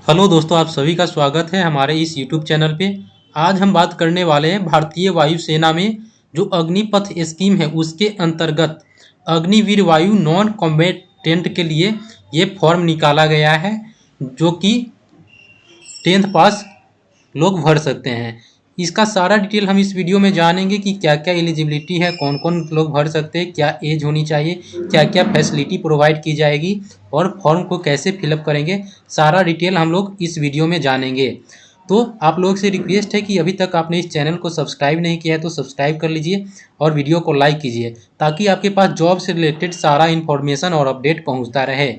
Hello दोस्तों, आप सभी का स्वागत है हमारे इस यूट्यूब चैनल पे। आज हम बात करने वाले हैं भारतीय वायुसेना में जो अग्निपथ स्कीम है उसके अंतर्गत अग्निवीर वायु नॉन कॉम्बैटेंट के लिए ये फॉर्म निकाला गया है, जो कि 10th पास लोग भर सकते हैं। इसका सारा डिटेल हम इस वीडियो में जानेंगे कि क्या क्या एलिजिबिलिटी है, कौन कौन लोग भर सकते हैं, क्या एज होनी चाहिए, क्या क्या फैसिलिटी प्रोवाइड की जाएगी और फॉर्म को कैसे फिलअप करेंगे। सारा डिटेल हम लोग इस वीडियो में जानेंगे। तो आप लोग से रिक्वेस्ट है कि अभी तक आपने इस चैनल को सब्सक्राइब नहीं किया है तो सब्सक्राइब कर लीजिए और वीडियो को लाइक कीजिए, ताकि आपके पास जॉब से रिलेटेड सारा इन्फॉर्मेशन और अपडेट पहुंचता रहे।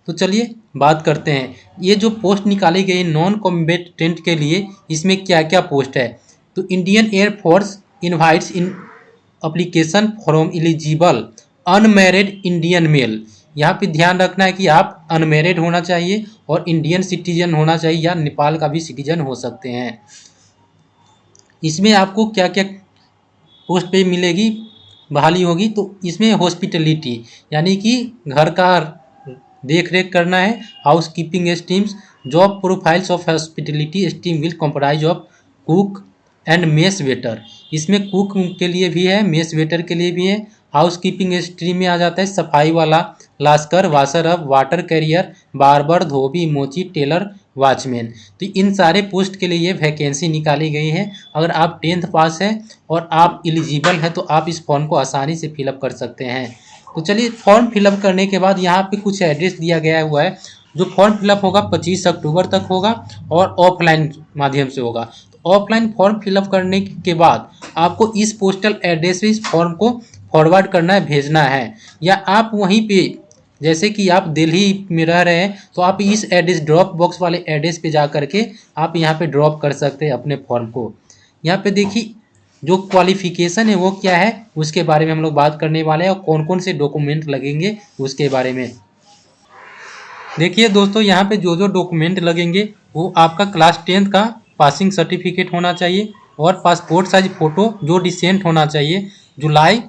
तो चलिए बात करते हैं, ये जो पोस्ट निकाली गई नॉन कॉम्बैटेंट के लिए, इसमें क्या क्या पोस्ट है। तो Indian air force invites in application from eligible unmarried Indian male. यहाँ पे ध्यान रखना है कि आप अनमैरिड होना चाहिए और इंडियन सिटीजन होना चाहिए, या नेपाल का भी सिटीजन हो सकते हैं। इसमें आपको क्या क्या पोस्ट पे मिलेगी, बहाली होगी। तो इसमें हॉस्पिटलिटी यानी कि घर का देख रेख करना है, house keeping stems. Job profiles of hospitality steam will comprise of cook and mess waiter. इसमें कुक के लिए भी है, मेस वेटर के लिए भी है। हाउस कीपिंग स्ट्रीम में आ जाता है सफाई वाला, lascar, washer up, water carrier, barber, dhobi, मोची, टेलर, वॉचमैन। तो इन सारे पोस्ट के लिए ये वैकेंसी निकाली गई है। अगर आप 10th पास है और आप एलिजिबल हैं तो आप इस फॉर्म को आसानी से फिलअप कर सकते हैं। तो चलिए, फॉर्म फिलअप करने के बाद यहाँ पे कुछ एड्रेस दिया गया हुआ है। जो फॉर्म फिलअप होगा 25 अक्टूबर तक होगा और ऑफलाइन माध्यम से होगा। तो ऑफलाइन फॉर्म फिलअप करने के बाद आपको इस पोस्टल एड्रेस पे इस फॉर्म को फॉरवर्ड करना है, भेजना है। या आप वहीं पे, जैसे कि आप दिल्ली में रह रहे हैं तो आप इस एड्रेस ड्रॉप बॉक्स वाले एड्रेस पे जा करके आप यहाँ पे ड्रॉप कर सकते हैं अपने फॉर्म को। यहाँ पे देखिए, जो क्वालिफिकेशन है वो क्या है उसके बारे में हम लोग बात करने वाले हैं, और कौन कौन से डॉक्यूमेंट लगेंगे उसके बारे में। देखिए दोस्तों, यहाँ पे जो जो डॉक्यूमेंट लगेंगे वो आपका क्लास 10th का पासिंग सर्टिफिकेट होना चाहिए और पासपोर्ट साइज फ़ोटो जो रिसेंट होना चाहिए, जुलाई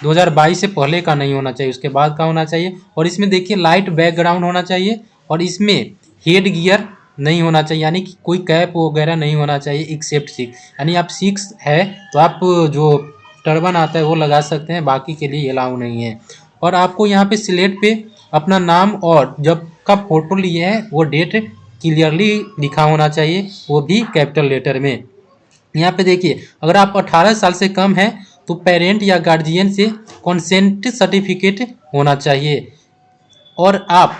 2022 से पहले का नहीं होना चाहिए, उसके बाद का होना चाहिए। और इसमें देखिए लाइट बैकग्राउंड होना चाहिए और इसमें हेड गियर नहीं होना चाहिए, यानी कि कोई कैप वगैरह नहीं होना चाहिए एक्सेप्ट सिख। यानी आप सिक्स है तो आप जो टर्बन आता है वो लगा सकते हैं, बाकी के लिए अलाउ नहीं है। और आपको यहाँ पे स्लेट पे अपना नाम और जब का फोटो लिए है वो डेट क्लियरली लिखा होना चाहिए, वो भी कैपिटल लेटर में। यहाँ पे देखिए, अगर आप 18 साल से कम हैं तो पेरेंट या गार्जियन से कंसेंट सर्टिफिकेट होना चाहिए। और आप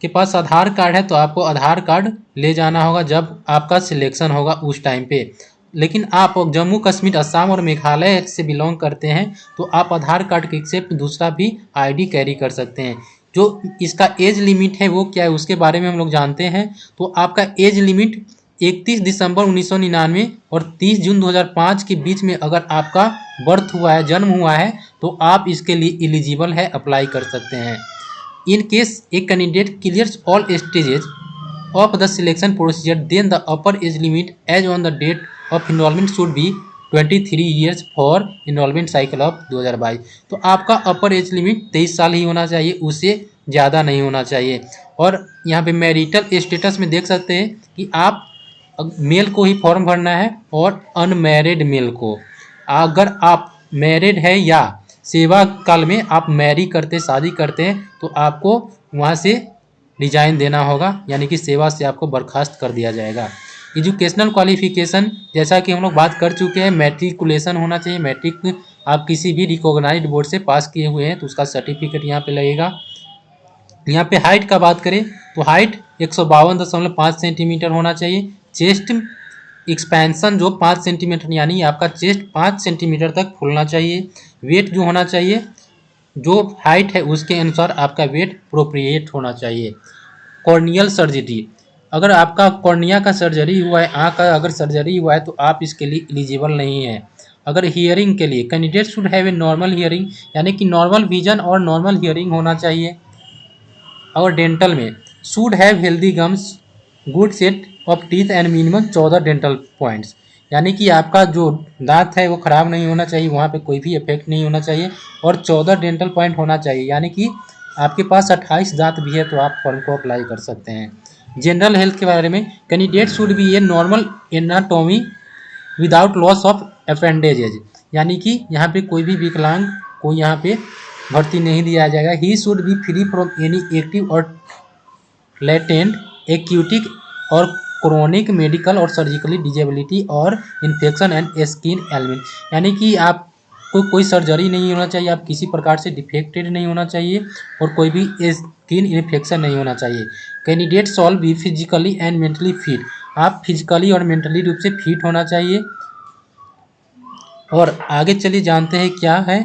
के पास आधार कार्ड है तो आपको आधार कार्ड ले जाना होगा जब आपका सिलेक्शन होगा उस टाइम पे। लेकिन आप जम्मू कश्मीर, असम और मेघालय से बिलोंग करते हैं तो आप आधार कार्ड के एक्सेप्ट दूसरा भी आईडी कैरी कर सकते हैं। जो इसका एज लिमिट है वो क्या है उसके बारे में हम लोग जानते हैं। तो आपका एज लिमिट 31 दिसंबर 1999 और 30 जून 2005 के बीच में अगर आपका बर्थ हुआ है, जन्म हुआ है, तो आप इसके लिए एलिजिबल है, अप्लाई कर सकते हैं। In case a candidate clears all stages of the selection procedure, then the upper age limit as on the date of enrollment should be 23 years for enrollment cycle of 2022। तो आपका अपर age limit 23 साल ही होना चाहिए, उससे ज़्यादा नहीं होना चाहिए। और यहाँ पे मैरिटल स्टेटस में देख सकते हैं कि आप मेल को ही फॉर्म भरना है और अनमैरिड मेल को। अगर आप मैरिड है या सेवा काल में आप मैरी करते, शादी करते हैं, तो आपको वहाँ से रिजाइन देना होगा, यानी कि सेवा से आपको बर्खास्त कर दिया जाएगा। एजुकेशनल क्वालिफिकेशन, जैसा कि हम लोग बात कर चुके हैं, मैट्रिकुलेशन होना चाहिए। मैट्रिक आप किसी भी रिकॉग्नाइज्ड बोर्ड से पास किए हुए हैं तो उसका सर्टिफिकेट यहाँ पे लगेगा। यहाँ पे हाइट का बात करें तो हाइट 152.5 सेंटीमीटर होना चाहिए। चेस्ट एक्सपेंशन जो 5 सेंटीमीटर, यानी आपका चेस्ट 5 सेंटीमीटर तक फूलना चाहिए। वेट जो होना चाहिए, जो हाइट है उसके अनुसार आपका वेट प्रोप्रिएट होना चाहिए। कॉर्नियल सर्जरी, अगर आपका कॉर्निया का सर्जरी हुआ है, आँख का अगर सर्जरी हुआ है तो आप इसके लिए एलिजिबल नहीं है। अगर हियरिंग के लिए, candidate should have a normal hearing, यानी कि नॉर्मल विजन और नॉर्मल हियरिंग होना चाहिए। और डेंटल में should have healthy gums, good set of teeth and minimum 14 dental points, यानी कि आपका जो दांत है वो खराब नहीं होना चाहिए, वहाँ पे कोई भी इफेक्ट नहीं होना चाहिए और 14 डेंटल पॉइंट होना चाहिए। यानी कि आपके पास 28 दांत भी है तो आप फॉर्म को अप्लाई कर सकते हैं। जनरल हेल्थ के बारे में, candidate should be a normal anatomy without loss of appendages, यानी कि यहाँ पे कोई भी विकलांग को यहाँ पे भर्ती नहीं दिया जाएगा। He should be free from any active और लेटेंट एक्यूटिक और क्रोनिक मेडिकल और सर्जिकली डिजेबिलिटी और इन्फेक्शन एंड स्किन एलिमेंट, यानी कि आपको कोई सर्जरी नहीं होना चाहिए, आप किसी प्रकार से डिफेक्टेड नहीं होना चाहिए और कोई भी स्किन इन्फेक्शन नहीं होना चाहिए। Candidate shawl be physically and mentally fit, आप फिजिकली और मेंटली रूप से फिट होना चाहिए। और आगे चलिए जानते हैं क्या है।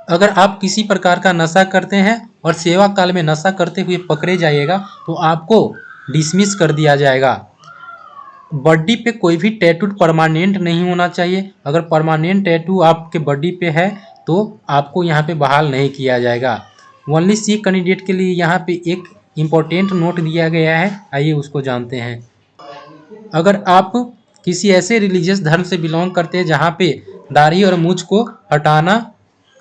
अगर आप किसी प्रकार का नशा करते हैं और सेवा काल में नशा करते हुए पकड़े जाइएगा तो आपको डिसमिस कर दिया जाएगा। बॉडी पे कोई भी टैटू परमानेंट नहीं होना चाहिए, अगर परमानेंट टैटू आपके बॉडी पे है तो आपको यहाँ पे बहाल नहीं किया जाएगा। ओनली सी कैंडिडेट के लिए यहाँ पे एक इम्पोर्टेंट नोट दिया गया है, आइए उसको जानते हैं। अगर आप किसी ऐसे रिलीजियस धर्म से बिलोंग करते हैं जहाँ पे दाढ़ी और मूंछ को हटाना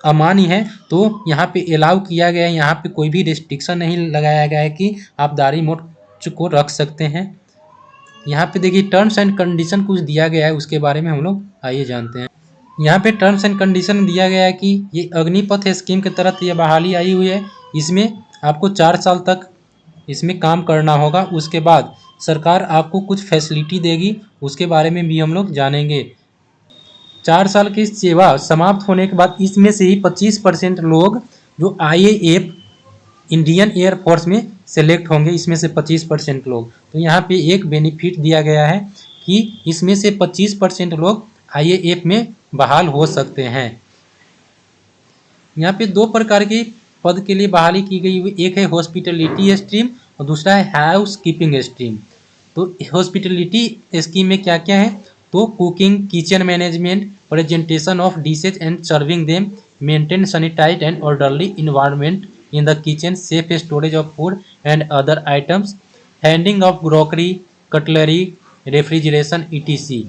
अमान्य है तो यहाँ पे अलाउ किया गया है, यहाँ पे कोई भी रिस्ट्रिक्शन नहीं लगाया गया है कि आप दाढ़ी मूंछ को रख सकते हैं। यहाँ पे देखिए टर्म्स एंड कंडीशन कुछ दिया गया है, उसके बारे में हम लोग आइए जानते हैं। यहाँ पे टर्म्स एंड कंडीशन दिया गया है कि ये अग्निपथ स्कीम के तहत ये बहाली आई हुई है, इसमें आपको 4 साल तक इसमें काम करना होगा। उसके बाद सरकार आपको कुछ फैसिलिटी देगी, उसके बारे में भी हम लोग जानेंगे। 4 साल की सेवा समाप्त होने के बाद इसमें से ही 25% लोग जो IAF इंडियन एयरफोर्स में सेलेक्ट होंगे, इसमें से 25% लोग। तो यहाँ पे एक बेनिफिट दिया गया है कि इसमें से 25% लोग IAF में बहाल हो सकते हैं। यहाँ पे 2 प्रकार के पद के लिए बहाली की गई हुई, एक है हॉस्पिटलिटी स्ट्रीम और दूसरा है हाउस कीपिंग स्ट्रीम। तो हॉस्पिटलिटी स्कीम में क्या क्या है, तो cooking, kitchen management, presentation of dishes and serving them, maintain sanitise and orderly environment in the kitchen, safe storage of food and other items, handing of crockery, cutlery, refrigeration etc,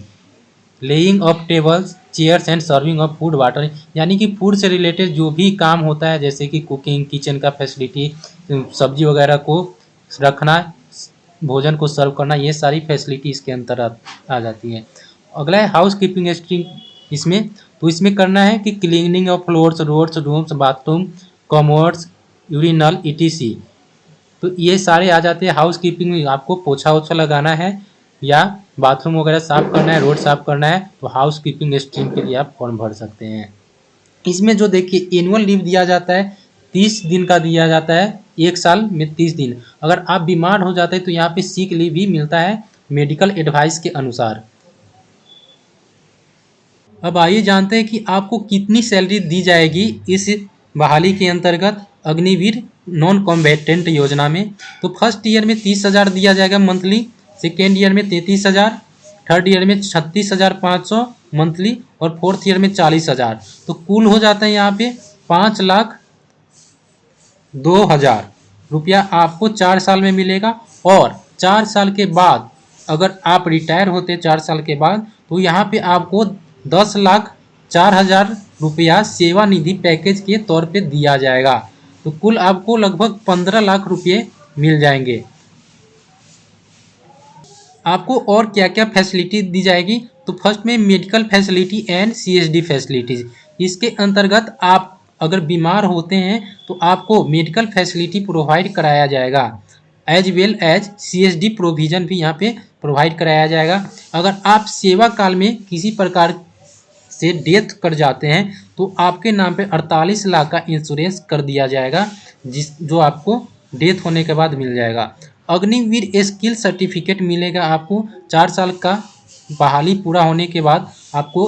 laying of tables, chairs and serving of food, water, यानी कि food से related जो भी काम होता है जैसे कि कुकिंग, किचन का फैसिलिटी, सब्जी वगैरह को रखना, भोजन को सर्व करना, ये सारी फैसिलिटी इसके अंतर आ जाती है। अगला है हाउस कीपिंग स्ट्रीम, इसमें करना है कि cleaning of floors, roads, rooms, bathroom, commodes, urinal etc, तो ये सारे आ जाते हैं हाउस कीपिंग में। आपको पोछा ओछा लगाना है या बाथरूम वगैरह साफ करना है, रोड साफ करना है, तो हाउस कीपिंग स्ट्रीम के लिए आप फॉर्म भर सकते हैं। इसमें जो देखिए एनुअल लीव दिया जाता है 30 दिन का दिया जाता है, 1 साल में 30 दिन। अगर आप बीमार हो जाते हैं तो यहाँ पे सिक लीव भी मिलता है मेडिकल एडवाइस के अनुसार। अब आइए जानते हैं कि आपको कितनी सैलरी दी जाएगी इस बहाली के अंतर्गत अग्निवीर नॉन कॉम्बैटेंट योजना में। तो फर्स्ट ईयर में 30,000 दिया जाएगा मंथली, सेकेंड ईयर में 33,000, थर्ड ईयर में 36,500 मंथली और फोर्थ ईयर में 40,000। तो कुल हो जाता है यहाँ पे 5,02,000 रुपया आपको 4 साल में मिलेगा। और 4 साल के बाद अगर आप रिटायर होते 4 साल के बाद तो यहाँ पे आपको 10,04,000 रुपया सेवानिधि पैकेज के तौर पे दिया जाएगा। तो कुल आपको लगभग 15 लाख रुपये मिल जाएंगे। आपको और क्या क्या फैसिलिटी दी जाएगी, तो फर्स्ट में medical facility and CSD facilities. इसके अंतर्गत आप अगर बीमार होते हैं तो आपको मेडिकल फैसिलिटी प्रोवाइड कराया जाएगा, as well as CSD provision भी यहाँ पे प्रोवाइड कराया जाएगा। अगर आप सेवा काल में किसी प्रकार से डेथ कर जाते हैं तो आपके नाम पे 48 लाख का इंश्योरेंस कर दिया जाएगा, जो आपको डेथ होने के बाद मिल जाएगा। अग्निवीर स्किल सर्टिफिकेट मिलेगा आपको 4 साल का बहाली पूरा होने के बाद आपको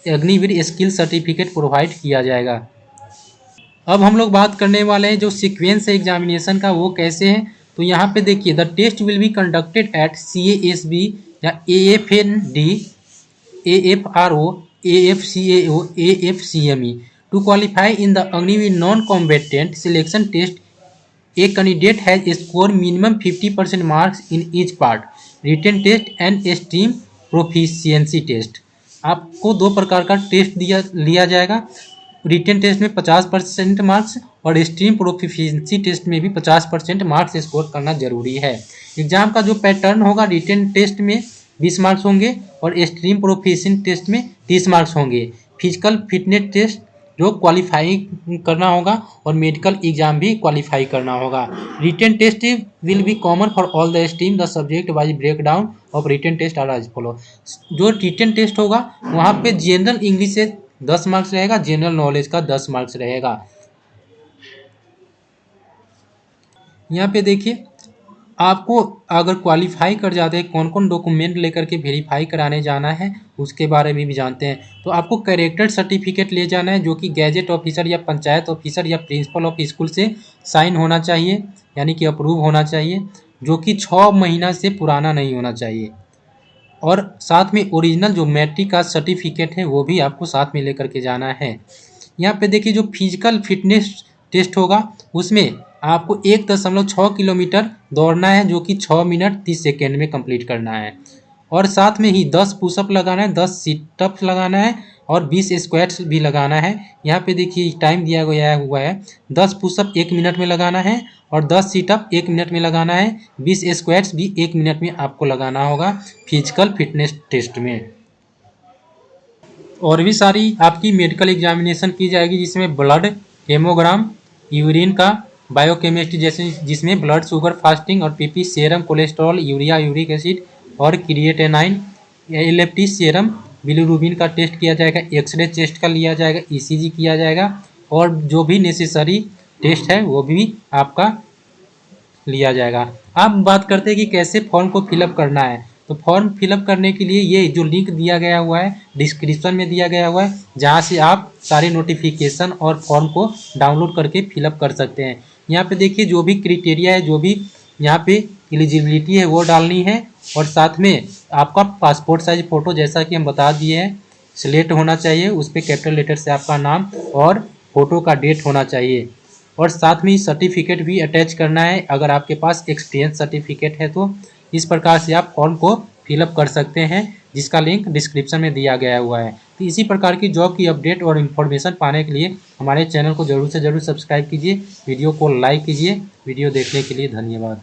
अग्निवीर स्किल सर्टिफिकेट प्रोवाइड किया जाएगा। अब हम लोग बात करने वाले हैं जो सीक्वेंस है एग्जामिनेशन का, वो कैसे है। तो यहाँ पे देखिए the test will be conducted at CASB या AFND, AFRO, AFCAO, AFCME to qualify in the Agniveer non-combatant selection test. A candidate has scored minimum 50% marks in each part, written test and STEAM proficiency test. आपको 2 प्रकार का test लिया जाएगा। Written test में 50% marks और stream proficiency test में भी 50% marks score करना जरूरी है। एग्जाम का जो पैटर्न होगा, रिटन टेस्ट में 20 मार्क्स होंगे और स्ट्रीम प्रोफिशिएंसी टेस्ट में 30 मार्क्स होंगे। फिजिकल फिटनेस टेस्ट जो क्वालिफाई करना होगा और मेडिकल एग्जाम भी क्वालिफाई करना होगा। Written test will be common for all the stream, the subject wise break down of written test are as follow. जो रिटन टेस्ट होगा वहाँ पे जनरल इंग्लिश से 10 मार्क्स रहेगा, जनरल नॉलेज का 10 मार्क्स रहेगा। यहाँ पे देखिए, आपको अगर क्वालिफाई कर जाते हैं, कौन कौन डॉक्यूमेंट लेकर के वेरीफाई कराने जाना है उसके बारे में भी जानते हैं। तो आपको कैरेक्टर सर्टिफिकेट ले जाना है, जो कि गैजेट ऑफिसर या पंचायत ऑफिसर या प्रिंसिपल ऑफ स्कूल से साइन होना चाहिए, यानी कि अप्रूव होना चाहिए, जो कि 6 महीना से पुराना नहीं होना चाहिए। और साथ में ओरिजिनल जो मैट्रिक का सर्टिफिकेट है वो भी आपको साथ में लेकर के जाना है। यहाँ पे देखिए, जो फिजिकल फिटनेस टेस्ट होगा उसमें आपको 1.6 किलोमीटर दौड़ना है, जो कि 6 मिनट 30 सेकेंड में कंप्लीट करना है। और साथ में ही 10 पुशअप लगाना है, 10 सिटअप्स लगाना है और 20 स्क्वाट्स भी लगाना है। यहाँ पे देखिए टाइम दिया गया हुआ है, 10 पुशअप 1 मिनट में लगाना है और 10 सीटअप 1 मिनट में लगाना है, 20 स्क्वाट्स भी 1 मिनट में आपको लगाना होगा फिजिकल फिटनेस टेस्ट में। और भी सारी आपकी मेडिकल एग्जामिनेशन की जाएगी, जिसमें ब्लड, हेमोग्राम, यूरिन का बायोकेमिस्ट्री, जैसे जिसमें ब्लड शुगर, फास्टिंग और PP, serum cholesterol, urea, uric acid और क्रिएटिनाइन, एलएफटी, सेरम बिलिरुबिन का टेस्ट किया जाएगा, एक्सरे चेस्ट का लिया जाएगा, ईसीजी किया जाएगा और जो भी नेसेसरी टेस्ट है वो भी आपका लिया जाएगा। अब बात करते हैं कि कैसे फॉर्म को फिलअप करना है। तो फॉर्म फिलअप करने के लिए ये जो लिंक दिया गया हुआ है डिस्क्रिप्शन में दिया गया हुआ है, जहाँ से आप सारे नोटिफिकेशन और फॉर्म को डाउनलोड करके फिलअप कर सकते हैं। यहाँ पे देखिए, जो भी क्राइटेरिया है, जो भी यहाँ पे एलिजिबिलिटी है वो डालनी है और साथ में आपका पासपोर्ट साइज फ़ोटो, जैसा कि हम बता दिए हैं, सिलेक्ट होना चाहिए। उस पर कैपिटल लेटर से आपका नाम और फोटो का डेट होना चाहिए और साथ में सर्टिफिकेट भी अटैच करना है, अगर आपके पास एक्सपीरियंस सर्टिफिकेट है तो। इस प्रकार से आप फॉर्म को फिलअप कर सकते हैं, जिसका लिंक डिस्क्रिप्शन में दिया गया हुआ है। तो इसी प्रकार की जॉब की अपडेट और इन्फॉर्मेशन पाने के लिए हमारे चैनल को जरूर से जरूर सब्सक्राइब कीजिए, वीडियो को लाइक कीजिए। वीडियो देखने के लिए धन्यवाद।